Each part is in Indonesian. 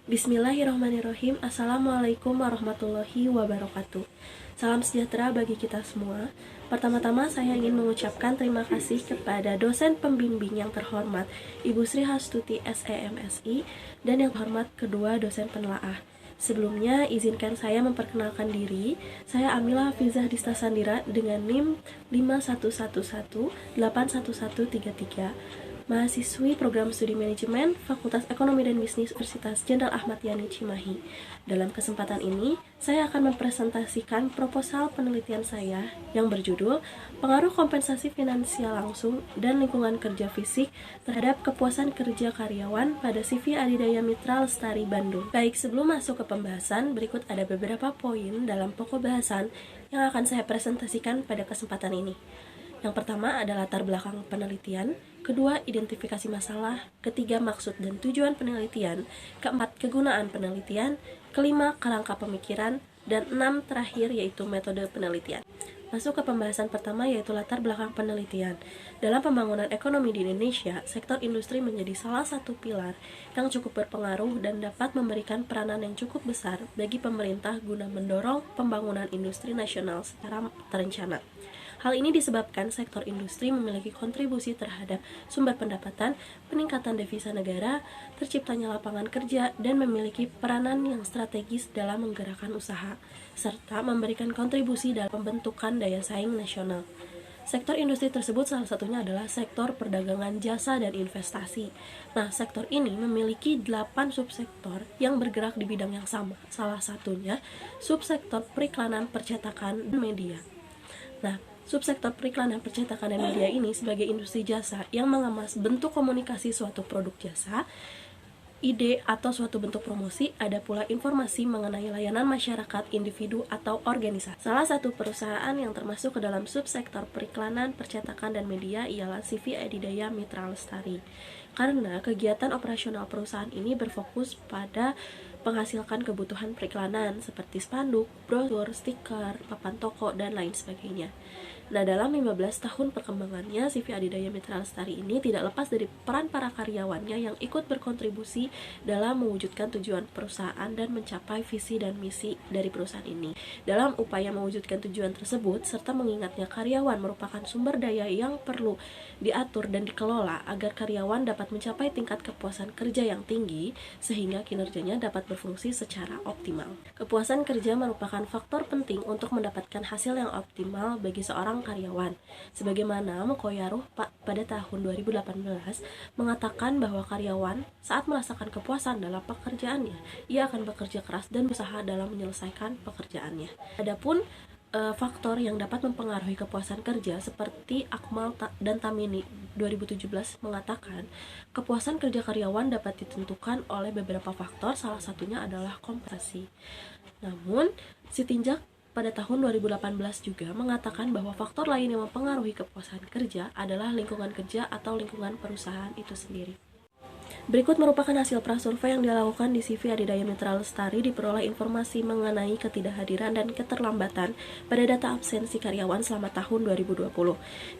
Bismillahirrahmanirrahim. Assalamualaikum warahmatullahi wabarakatuh. Salam sejahtera bagi kita semua. Pertama-tama saya ingin mengucapkan terima kasih kepada dosen pembimbing yang terhormat Ibu Sri Hastuti SEMSI dan yang terhormat kedua dosen penelaah. Sebelumnya, izinkan saya memperkenalkan diri. Saya Amila Hafizah Dista Sandira dengan NIM 51181133, mahasiswi Program Studi Manajemen Fakultas Ekonomi dan Bisnis Universitas Jenderal Ahmad Yani Cimahi. Dalam kesempatan ini, saya akan mempresentasikan proposal penelitian saya yang berjudul Pengaruh Kompensasi Finansial Langsung dan Lingkungan Kerja Fisik terhadap Kepuasan Kerja Karyawan pada CV Adidaya Mitra Lestari Bandung. Baik, sebelum masuk ke pembahasan, berikut ada beberapa poin dalam pokok bahasan yang akan saya presentasikan pada kesempatan ini. Yang pertama adalah latar belakang penelitian, kedua identifikasi masalah, ketiga maksud dan tujuan penelitian, keempat kegunaan penelitian, kelima kerangka pemikiran, dan enam terakhir yaitu metode penelitian. Masuk ke pembahasan pertama yaitu latar belakang penelitian. Dalam pembangunan ekonomi di Indonesia, sektor industri menjadi salah satu pilar yang cukup berpengaruh dan dapat memberikan peranan yang cukup besar bagi pemerintah guna mendorong pembangunan industri nasional secara terencana. Hal ini disebabkan sektor industri memiliki kontribusi terhadap sumber pendapatan, peningkatan devisa negara, terciptanya lapangan kerja, dan memiliki peranan yang strategis dalam menggerakkan usaha, serta memberikan kontribusi dalam pembentukan daya saing nasional. Sektor industri tersebut salah satunya adalah sektor perdagangan jasa dan investasi. Nah, sektor ini memiliki 8 subsektor yang bergerak di bidang yang sama. Salah satunya subsektor periklanan, percetakan, dan media. Nah, subsektor periklanan, percetakan, dan media ini sebagai industri jasa yang mengemas bentuk komunikasi suatu produk jasa, ide atau suatu bentuk promosi, ada pula informasi mengenai layanan masyarakat, individu, atau organisasi. Salah satu perusahaan yang termasuk ke dalam subsektor periklanan, percetakan, dan media ialah CV Adidaya Mitra Lestari. Karena kegiatan operasional perusahaan ini berfokus pada menghasilkan kebutuhan periklanan seperti spanduk, brosur, stiker, papan toko, dan lain sebagainya. Nah, dalam 15 tahun perkembangannya, CV Adidaya Mitra Lestari ini tidak lepas dari peran para karyawannya yang ikut berkontribusi dalam mewujudkan tujuan perusahaan dan mencapai visi dan misi dari perusahaan ini. Dalam upaya mewujudkan tujuan tersebut, serta mengingatnya karyawan merupakan sumber daya yang perlu diatur dan dikelola agar karyawan dapat mencapai tingkat kepuasan kerja yang tinggi, sehingga kinerjanya dapat berfungsi secara optimal. Kepuasan kerja merupakan faktor penting untuk mendapatkan hasil yang optimal bagi seorang karyawan. Sebagaimana Mukoyaruh pada tahun 2018 mengatakan bahwa karyawan saat merasakan kepuasan dalam pekerjaannya, ia akan bekerja keras dan berusaha dalam menyelesaikan pekerjaannya. Adapun faktor yang dapat mempengaruhi kepuasan kerja seperti Akmal dan Tamini 2017 mengatakan kepuasan kerja karyawan dapat ditentukan oleh beberapa faktor, salah satunya adalah kompensasi. Namun, Sitinjak pada tahun 2018 juga mengatakan bahwa faktor lain yang mempengaruhi kepuasan kerja adalah lingkungan kerja atau lingkungan perusahaan itu sendiri. Berikut merupakan hasil prasurvei yang dilakukan di CV Adidaya Mitra Lestari. Diperoleh informasi mengenai ketidakhadiran dan keterlambatan pada data absensi karyawan selama tahun 2020.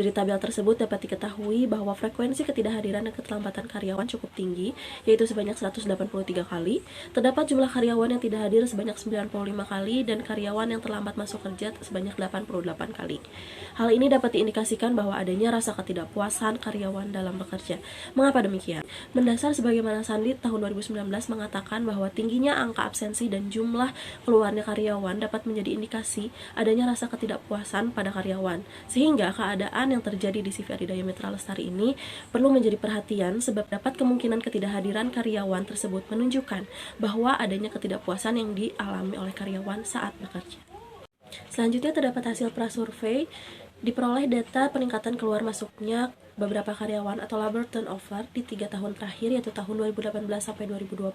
Dari tabel tersebut dapat diketahui bahwa frekuensi ketidakhadiran dan keterlambatan karyawan cukup tinggi, yaitu sebanyak 183 kali. Terdapat jumlah karyawan yang tidak hadir sebanyak 95 kali dan karyawan yang terlambat masuk kerja sebanyak 88 kali. Hal ini dapat diindikasikan bahwa adanya rasa ketidakpuasan karyawan dalam bekerja. Mengapa demikian? Mendasar sebagaimana Sandi tahun 2019 mengatakan bahwa tingginya angka absensi dan jumlah keluarnya karyawan dapat menjadi indikasi adanya rasa ketidakpuasan pada karyawan, sehingga keadaan yang terjadi di CV Adidaya Mitra Lestari ini perlu menjadi perhatian sebab dapat kemungkinan ketidakhadiran karyawan tersebut menunjukkan bahwa adanya ketidakpuasan yang dialami oleh karyawan saat bekerja. Selanjutnya terdapat hasil prasurvei. Diperoleh data peningkatan keluar masuknya beberapa karyawan atau labor turnover di 3 tahun terakhir, yaitu tahun 2018 sampai 2020.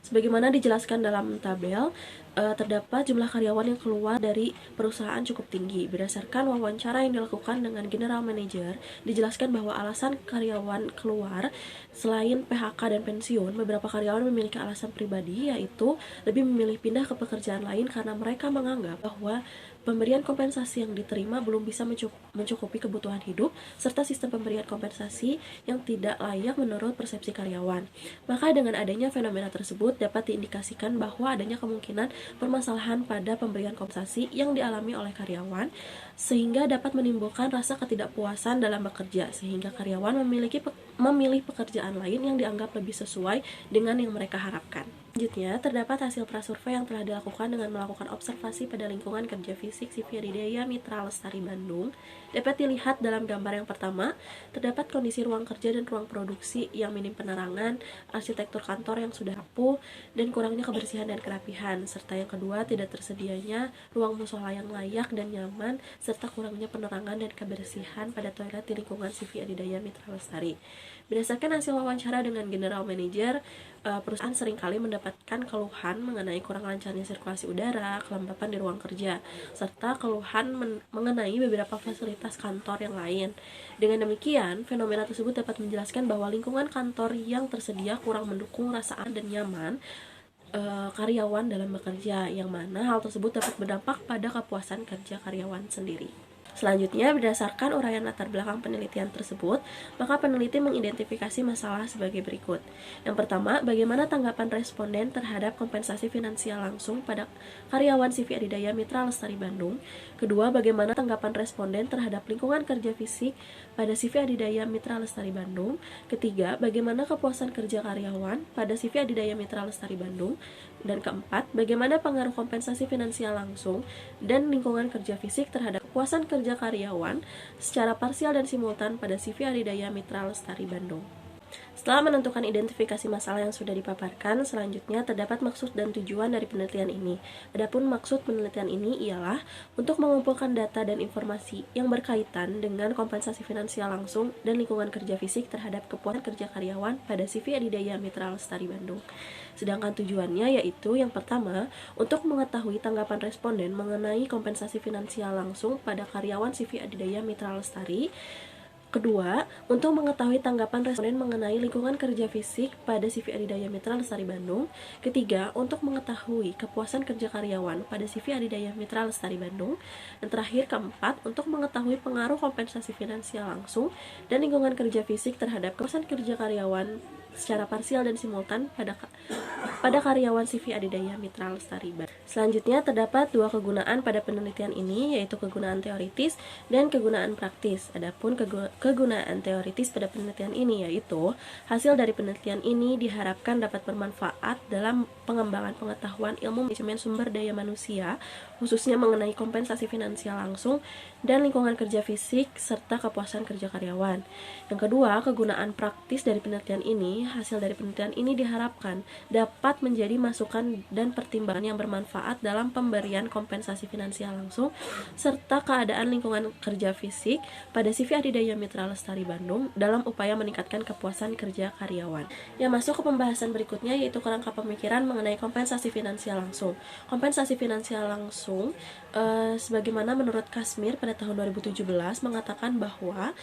Sebagaimana dijelaskan dalam tabel, terdapat jumlah karyawan yang keluar dari perusahaan cukup tinggi. Berdasarkan wawancara yang dilakukan dengan general manager, dijelaskan bahwa alasan karyawan keluar selain PHK dan pensiun, beberapa karyawan memiliki alasan pribadi, yaitu lebih memilih pindah ke pekerjaan lain karena mereka menganggap bahwa pemberian kompensasi yang diterima belum bisa mencukupi kebutuhan hidup, serta sistem pemberian kompensasi yang tidak layak menurut persepsi karyawan. Maka dengan adanya fenomena tersebut dapat diindikasikan bahwa adanya kemungkinan permasalahan pada pemberian kompensasi yang dialami oleh karyawan, sehingga dapat menimbulkan rasa ketidakpuasan dalam bekerja, sehingga karyawan memilih pekerjaan lain yang dianggap lebih sesuai dengan yang mereka harapkan. Selanjutnya, terdapat hasil prasurvei yang telah dilakukan dengan melakukan observasi pada lingkungan kerja fisik CV Adidaya Mitra Lestari Bandung. Dapat dilihat dalam gambar yang pertama, terdapat kondisi ruang kerja dan ruang produksi yang minim penerangan, arsitektur kantor yang sudah rapuh, dan kurangnya kebersihan dan kerapihan, serta yang kedua, tidak tersedianya ruang musola yang layak dan nyaman, serta kurangnya penerangan dan kebersihan pada toilet di lingkungan CV Adidaya Mitra Lestari. Berdasarkan hasil wawancara dengan General Manager, perusahaan seringkali mendapatkan keluhan mengenai kurang lancarnya sirkulasi udara, kelembapan di ruang kerja, serta keluhan mengenai beberapa fasilitas kantor yang lain. Dengan demikian, fenomena tersebut dapat menjelaskan bahwa lingkungan kantor yang tersedia kurang mendukung rasa aman dan nyaman karyawan dalam bekerja, yang mana hal tersebut dapat berdampak pada kepuasan kerja karyawan sendiri. Selanjutnya, berdasarkan uraian latar belakang penelitian tersebut, maka peneliti mengidentifikasi masalah sebagai berikut. Yang pertama, bagaimana tanggapan responden terhadap kompensasi finansial langsung pada karyawan CV Adidaya Mitra Lestari Bandung. Kedua, bagaimana tanggapan responden terhadap lingkungan kerja fisik pada CV Adidaya Mitra Lestari Bandung. Ketiga, bagaimana kepuasan kerja karyawan pada CV Adidaya Mitra Lestari Bandung. Dan keempat, bagaimana pengaruh kompensasi finansial langsung dan lingkungan kerja fisik terhadap kepuasan kerja karyawan secara parsial dan simultan pada CV Adidaya Mitra Lestari Bandung. Setelah menentukan identifikasi masalah yang sudah dipaparkan, selanjutnya terdapat maksud dan tujuan dari penelitian ini. Adapun maksud penelitian ini ialah untuk mengumpulkan data dan informasi yang berkaitan dengan kompensasi finansial langsung dan lingkungan kerja fisik terhadap kepuasan kerja karyawan pada CV Adidaya Mitra Lestari Bandung. Sedangkan tujuannya yaitu yang pertama, untuk mengetahui tanggapan responden mengenai kompensasi finansial langsung pada karyawan CV Adidaya Mitra Lestari. Kedua, untuk mengetahui tanggapan responden mengenai lingkungan kerja fisik pada CV Adidaya Mitra Lestari Bandung. Ketiga, untuk mengetahui kepuasan kerja karyawan pada CV Adidaya Mitra Lestari Bandung. Dan terakhir, keempat, untuk mengetahui pengaruh kompensasi finansial langsung dan lingkungan kerja fisik terhadap kepuasan kerja karyawan secara parsial dan simultan pada karyawan CV Adidaya Mitra Lestari Bandung. Selanjutnya, terdapat dua kegunaan pada penelitian ini, yaitu kegunaan teoritis dan kegunaan praktis. Adapun kegunaan teoritis pada penelitian ini yaitu hasil dari penelitian ini diharapkan dapat bermanfaat dalam pengembangan pengetahuan ilmu manajemen sumber daya manusia, khususnya mengenai kompensasi finansial langsung dan lingkungan kerja fisik serta kepuasan kerja karyawan. Yang kedua, kegunaan praktis dari penelitian ini, hasil dari penelitian ini diharapkan dapat menjadi masukan dan pertimbangan yang bermanfaat dalam pemberian kompensasi finansial langsung serta keadaan lingkungan kerja fisik pada CV Adidaya Mitra Lestari Bandung dalam upaya meningkatkan kepuasan kerja karyawan. Yang masuk ke pembahasan berikutnya yaitu kerangka pemikiran mengenai kompensasi finansial langsung. Kompensasi finansial langsung sebagaimana menurut Kasmir pada tahun 2017 mengatakan bahwa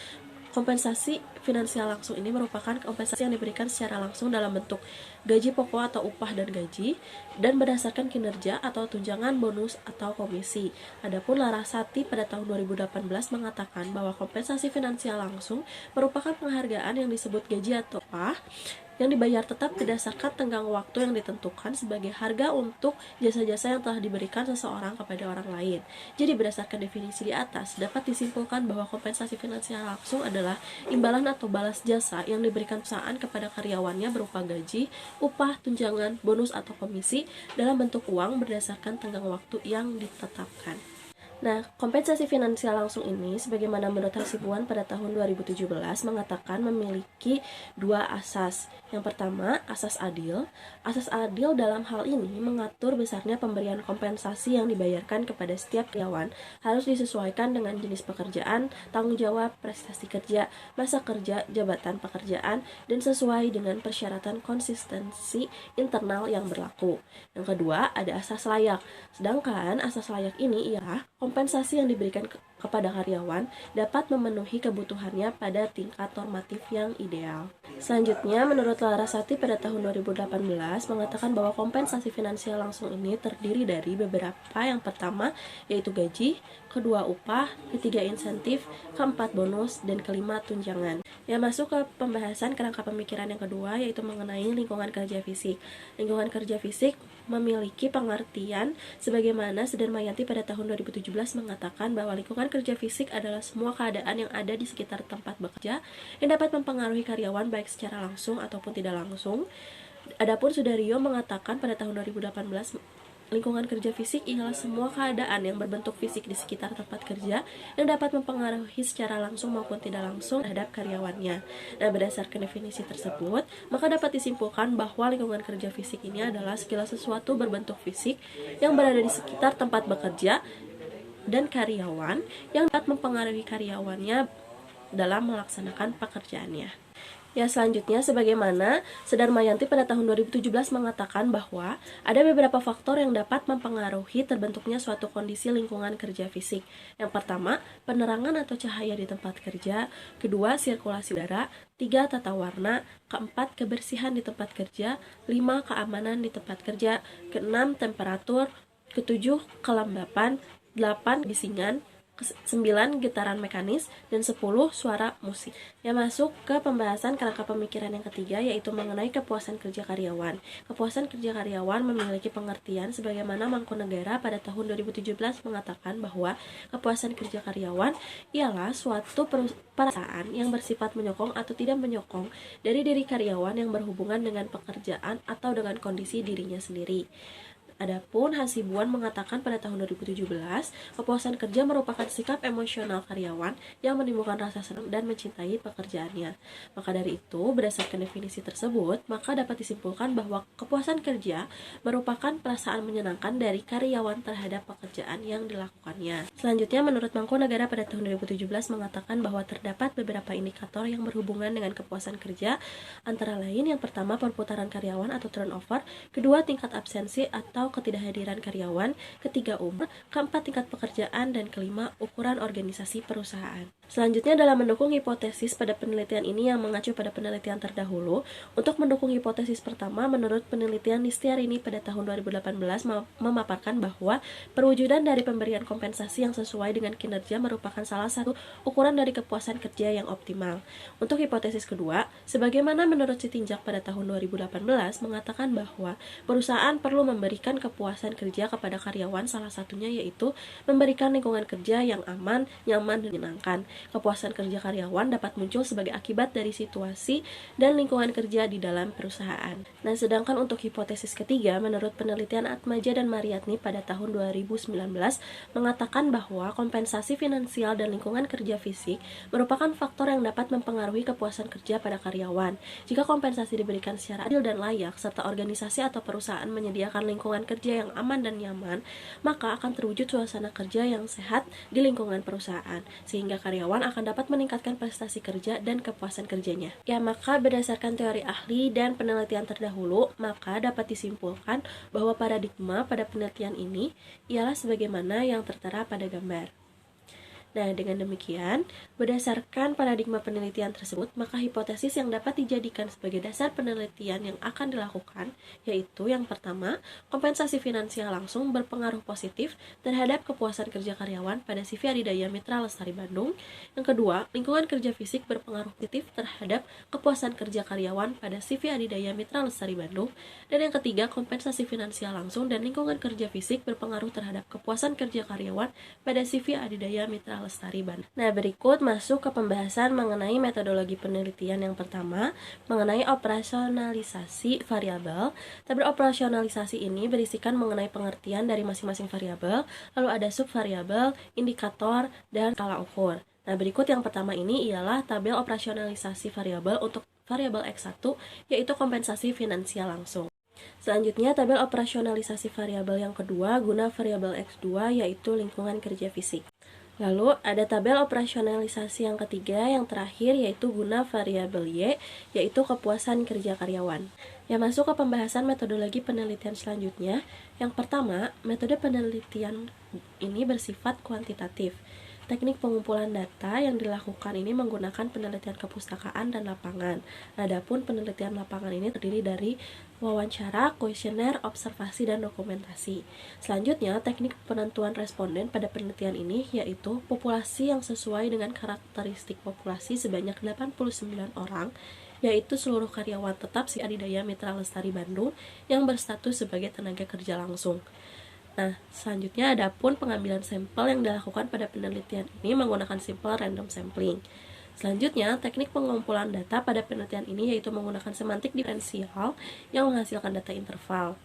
kompensasi finansial langsung ini merupakan kompensasi yang diberikan secara langsung dalam bentuk gaji pokok atau upah dan gaji, dan berdasarkan kinerja atau tunjangan, bonus, atau komisi. Adapun Larasati pada tahun 2018 mengatakan bahwa kompensasi finansial langsung merupakan penghargaan yang disebut gaji atau upah yang dibayar tetap berdasarkan tenggang waktu yang ditentukan sebagai harga untuk jasa-jasa yang telah diberikan seseorang kepada orang lain. Jadi berdasarkan definisi di atas, dapat disimpulkan bahwa kompensasi finansial langsung adalah imbalan atau balas jasa yang diberikan perusahaan kepada karyawannya berupa gaji, upah, tunjangan, bonus, atau komisi dalam bentuk uang berdasarkan tenggang waktu yang ditetapkan. Nah, kompensasi finansial langsung ini sebagaimana menurut Hasibuan pada tahun 2017 mengatakan memiliki dua asas. Yang pertama, asas adil. Asas adil dalam hal ini mengatur besarnya pemberian kompensasi yang dibayarkan kepada setiap karyawan harus disesuaikan dengan jenis pekerjaan, tanggung jawab, prestasi kerja, masa kerja, jabatan pekerjaan, dan sesuai dengan persyaratan konsistensi internal yang berlaku. Yang kedua, ada asas layak. Sedangkan asas layak ini ialah kompensasi yang diberikan kepada karyawan dapat memenuhi kebutuhannya pada tingkat normatif yang ideal. Selanjutnya, menurut Larasati pada tahun 2018 mengatakan bahwa kompensasi finansial langsung ini terdiri dari beberapa. Yang pertama yaitu gaji, kedua upah, ketiga insentif, keempat bonus, dan kelima tunjangan. Yang masuk ke pembahasan kerangka pemikiran yang kedua yaitu mengenai lingkungan kerja fisik. Lingkungan kerja fisik memiliki pengertian sebagaimana Sudarmayanti pada tahun 2017 mengatakan bahwa lingkungan kerja fisik adalah semua keadaan yang ada di sekitar tempat bekerja yang dapat mempengaruhi karyawan baik secara langsung ataupun tidak langsung. Adapun Sudaryo mengatakan pada tahun 2018 lingkungan kerja fisik ialah semua keadaan yang berbentuk fisik di sekitar tempat kerja yang dapat mempengaruhi secara langsung maupun tidak langsung terhadap karyawannya. Nah, berdasarkan definisi tersebut, maka dapat disimpulkan bahwa lingkungan kerja fisik ini adalah segala sesuatu berbentuk fisik yang berada di sekitar tempat bekerja dan karyawan yang dapat mempengaruhi karyawannya dalam melaksanakan pekerjaannya. Ya, selanjutnya sebagaimana Sudarmayanti pada tahun 2017 mengatakan bahwa ada beberapa faktor yang dapat mempengaruhi terbentuknya suatu kondisi lingkungan kerja fisik. Yang pertama, penerangan atau cahaya di tempat kerja, kedua, sirkulasi udara, tiga, tata warna, keempat, kebersihan di tempat kerja, lima, keamanan di tempat kerja, keenam, temperatur, ketujuh, kelembapan, 8, bisingan, 9 getaran mekanis, dan 10 suara musik. Yang masuk ke pembahasan kerangka pemikiran yang ketiga yaitu mengenai kepuasan kerja karyawan. Kepuasan kerja karyawan memiliki pengertian sebagaimana Mangkunegara pada tahun 2017 mengatakan bahwa kepuasan kerja karyawan ialah suatu perasaan yang bersifat menyokong atau tidak menyokong dari diri karyawan yang berhubungan dengan pekerjaan atau dengan kondisi dirinya sendiri. Adapun Hasibuan mengatakan pada tahun 2017, kepuasan kerja merupakan sikap emosional karyawan yang menimbulkan rasa senang dan mencintai pekerjaannya. Maka dari itu, berdasarkan definisi tersebut, maka dapat disimpulkan bahwa kepuasan kerja merupakan perasaan menyenangkan dari karyawan terhadap pekerjaan yang dilakukannya. Selanjutnya, menurut Mangkunegara pada tahun 2017 mengatakan bahwa terdapat beberapa indikator yang berhubungan dengan kepuasan kerja, antara lain yang pertama perputaran karyawan atau turnover, kedua tingkat absensi atau ketidakhadiran karyawan, ketiga umur, keempat tingkat pekerjaan, dan kelima ukuran organisasi perusahaan. Selanjutnya dalam mendukung hipotesis pada penelitian ini yang mengacu pada penelitian terdahulu, untuk mendukung hipotesis pertama menurut penelitian Listiarini pada tahun 2018 memaparkan bahwa perwujudan dari pemberian kompensasi yang sesuai dengan kinerja merupakan salah satu ukuran dari kepuasan kerja yang optimal. Untuk hipotesis kedua, sebagaimana menurut Sitinjak pada tahun 2018 mengatakan bahwa perusahaan perlu memberikan kepuasan kerja kepada karyawan, salah satunya yaitu memberikan lingkungan kerja yang aman, nyaman, dan menyenangkan. Kepuasan kerja karyawan dapat muncul sebagai akibat dari situasi dan lingkungan kerja di dalam perusahaan. Nah, sedangkan untuk hipotesis ketiga, menurut penelitian Atmaja dan Mariatni pada tahun 2019 mengatakan bahwa kompensasi finansial dan lingkungan kerja fisik merupakan faktor yang dapat mempengaruhi kepuasan kerja pada karyawan. Jika kompensasi diberikan secara adil dan layak, serta organisasi atau perusahaan menyediakan lingkungan kerja yang aman dan nyaman, maka akan terwujud suasana kerja yang sehat di lingkungan perusahaan, sehingga karyawan akan dapat meningkatkan prestasi kerja dan kepuasan kerjanya. Ya, maka berdasarkan teori ahli dan penelitian terdahulu, maka dapat disimpulkan bahwa paradigma pada penelitian ini ialah sebagaimana yang tertera pada gambar. Nah, dengan demikian, berdasarkan paradigma penelitian tersebut, maka hipotesis yang dapat dijadikan sebagai dasar penelitian yang akan dilakukan, yaitu yang pertama, kompensasi finansial langsung berpengaruh positif terhadap kepuasan kerja karyawan pada CV Adidaya Mitra Lestari Bandung. Yang kedua, lingkungan kerja fisik berpengaruh positif terhadap kepuasan kerja karyawan pada CV Adidaya Mitra Lestari Bandung. Dan yang ketiga, kompensasi finansial langsung dan lingkungan kerja fisik berpengaruh terhadap kepuasan kerja karyawan pada CV Adidaya Mitra Lestari Bandung. Nah, berikut masuk ke pembahasan mengenai metodologi penelitian. Yang pertama, mengenai operasionalisasi variabel. Tabel operasionalisasi ini berisikan mengenai pengertian dari masing-masing variabel, lalu ada subvariabel, indikator, dan skala ukur. Nah, berikut yang pertama ini ialah tabel operasionalisasi variabel untuk variabel X1, yaitu kompensasi finansial langsung. Selanjutnya, tabel operasionalisasi variabel yang kedua guna variabel X2, yaitu lingkungan kerja fisik. Lalu ada tabel operasionalisasi yang ketiga yang terakhir yaitu guna variabel Y, yaitu kepuasan kerja karyawan. Yang masuk ke pembahasan metodologi penelitian selanjutnya, yang pertama, metode penelitian ini bersifat kuantitatif. Teknik pengumpulan data yang dilakukan ini menggunakan penelitian kepustakaan dan lapangan. Adapun penelitian lapangan ini terdiri dari wawancara, kuesioner, observasi, dan dokumentasi. Selanjutnya, teknik penentuan responden pada penelitian ini yaitu populasi yang sesuai dengan karakteristik populasi sebanyak 89 orang, yaitu seluruh karyawan tetap Si Adidaya Mitra Lestari Bandung yang berstatus sebagai tenaga kerja langsung. Nah, selanjutnya adapun pengambilan sampel yang dilakukan pada penelitian ini menggunakan simple random sampling. Selanjutnya, teknik pengumpulan data pada penelitian ini yaitu menggunakan semantik diferensial yang menghasilkan data interval.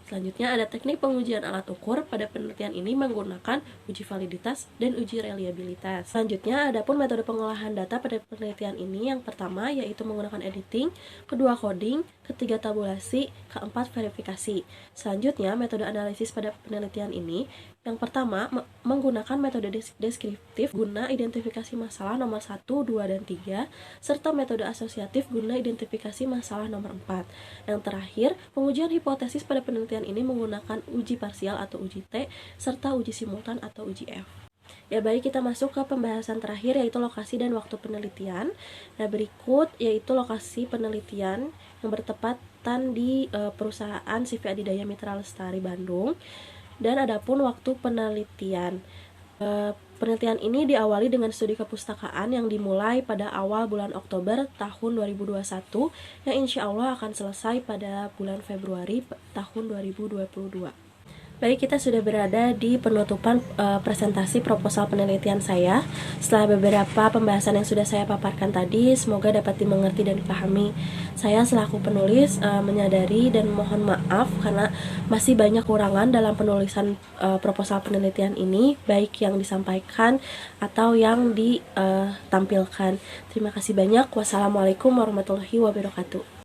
Selanjutnya ada teknik pengujian alat ukur pada penelitian ini menggunakan uji validitas dan uji reliabilitas. Selanjutnya adapun metode pengolahan data pada penelitian ini yang pertama yaitu menggunakan editing, kedua coding, ketiga tabulasi, keempat verifikasi. Selanjutnya metode analisis pada penelitian ini yang pertama menggunakan metode deskriptif guna identifikasi masalah nomor 1, 2, dan 3 serta metode asosiatif guna identifikasi masalah nomor 4. Yang terakhir, pengujian hipotesis pada penelitian ini menggunakan uji parsial atau uji T serta uji simultan atau uji F. Ya baik, kita masuk ke pembahasan terakhir yaitu lokasi dan waktu penelitian. Nah, berikut yaitu lokasi penelitian yang bertepatan di perusahaan CV Adidaya Mitra Lestari Bandung. Dan adapun waktu penelitian. Penelitian ini diawali dengan studi kepustakaan yang dimulai pada awal bulan Oktober tahun 2021 yang insya Allah akan selesai pada bulan Februari tahun 2022. Baik, kita sudah berada di penutupan presentasi proposal penelitian saya. Setelah beberapa pembahasan yang sudah saya paparkan tadi, semoga dapat dimengerti dan dipahami. Saya selaku penulis menyadari dan mohon maaf karena masih banyak kurangan dalam penulisan proposal penelitian ini, baik yang disampaikan atau yang ditampilkan. Terima kasih banyak. Wassalamualaikum warahmatullahi wabarakatuh.